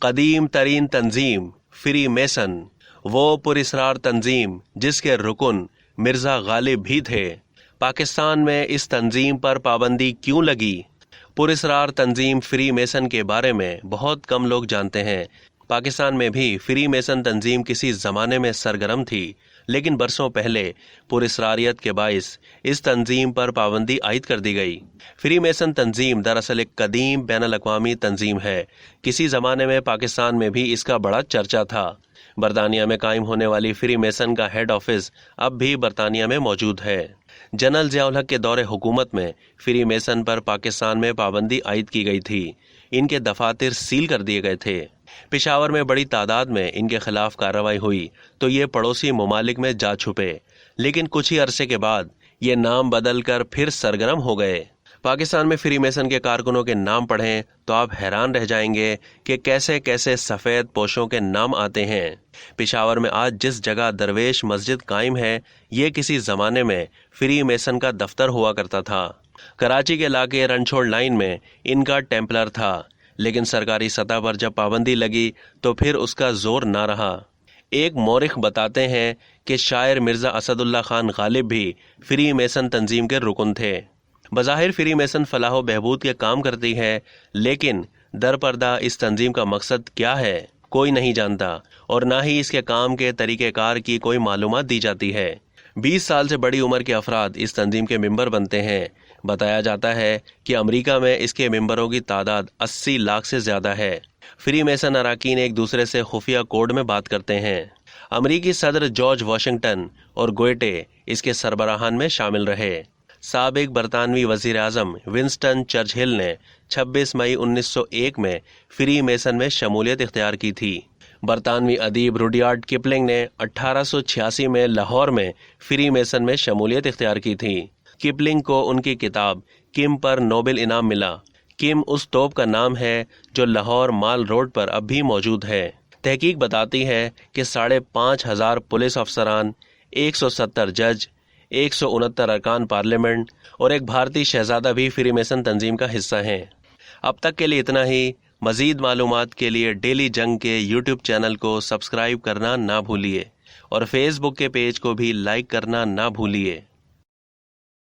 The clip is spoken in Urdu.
قدیم ترین تنظیم فری میسن، وہ پراسرار تنظیم جس کے رکن مرزا غالب بھی تھے۔ پاکستان میں اس تنظیم پر پابندی کیوں لگی؟ پراسرار تنظیم فری میسن کے بارے میں بہت کم لوگ جانتے ہیں۔ پاکستان میں بھی فری میسن تنظیم کسی زمانے میں سرگرم تھی، لیکن برسوں پہلے پراسراریت کے باعث اس تنظیم پر پابندی عائد کر دی گئی۔ فری میسن تنظیم دراصل ایک قدیم بین الاقوامی تنظیم ہے۔ کسی زمانے میں پاکستان میں بھی اس کا بڑا چرچا تھا۔ برطانیہ میں قائم ہونے والی فری میسن کا ہیڈ آفس اب بھی برطانیہ میں موجود ہے۔ جنرل ضیاء الحق کے دور حکومت میں فری میسن پر پاکستان میں پابندی عائد کی گئی تھی۔ ان کے دفاتر سیل کر دیے گئے تھے۔ پشاور میں بڑی تعداد میں ان کے خلاف کارروائی ہوئی تو یہ پڑوسی ممالک میں جا چھپے، لیکن کچھ ہی عرصے کے بعد یہ نام بدل کر پھر سرگرم ہو گئے۔ پاکستان میں فری میسن کے کارکنوں کے نام پڑھیں تو آپ حیران رہ جائیں گے کہ کیسے کیسے سفید پوشوں کے نام آتے ہیں۔ پشاور میں آج جس جگہ درویش مسجد قائم ہے، یہ کسی زمانے میں فری میسن کا دفتر ہوا کرتا تھا۔ کراچی کے علاقے رنچھوڑ لائن میں ان کا ٹیمپلر تھا، لیکن سرکاری سطح پر جب پابندی لگی تو پھر اس کا زور نہ رہا۔ ایک مورخ بتاتے ہیں کہ شاعر مرزا اسد اللہ خان غالب بھی فری میسن تنظیم کے رکن تھے۔ بظاہر فری میسن فلاح و بہبود کے کام کرتی ہے، لیکن در پردہ اس تنظیم کا مقصد کیا ہے کوئی نہیں جانتا، اور نہ ہی اس کے کام کے طریقہ کار کی کوئی معلومات دی جاتی ہے۔ 20 سال سے بڑی عمر کے افراد اس تنظیم کے ممبر بنتے ہیں۔ بتایا جاتا ہے کہ امریکہ میں اس کے ممبروں کی تعداد 80 لاکھ سے زیادہ ہے۔ فری میسن اراکین ایک دوسرے سے خفیہ کوڈ میں بات کرتے ہیں۔ امریکی صدر جارج واشنگٹن اور گوئٹے اس کے سربراہان میں شامل رہے۔ سابق برطانوی وزیر اعظم ونسٹن چرچل نے 26 مئی 1901 میں فری میسن میں شمولیت اختیار کی تھی۔ برطانوی ادیب روڈیارڈ کپلنگ نے 1886 میں لاہور میں فری میسن میں شمولیت اختیار کی تھی۔ کپلنگ کو ان کی کتاب کم پر نوبل انعام ملا۔ کم اس توپ کا نام ہے جو لاہور مال روڈ پر اب بھی موجود ہے۔ تحقیق بتاتی ہے کہ 5,500 پولیس افسران، 170 جج، 169 ارکان پارلیمنٹ اور ایک بھارتی شہزادہ بھی فری میسن تنظیم کا حصہ ہیں۔ اب تک کے لیے اتنا ہی۔ مزید معلومات کے لیے ڈیلی جنگ کے یوٹیوب چینل کو سبسکرائب کرنا نہ بھولیے اور فیس بک کے پیج کو بھی لائک کرنا نہ بھولیے۔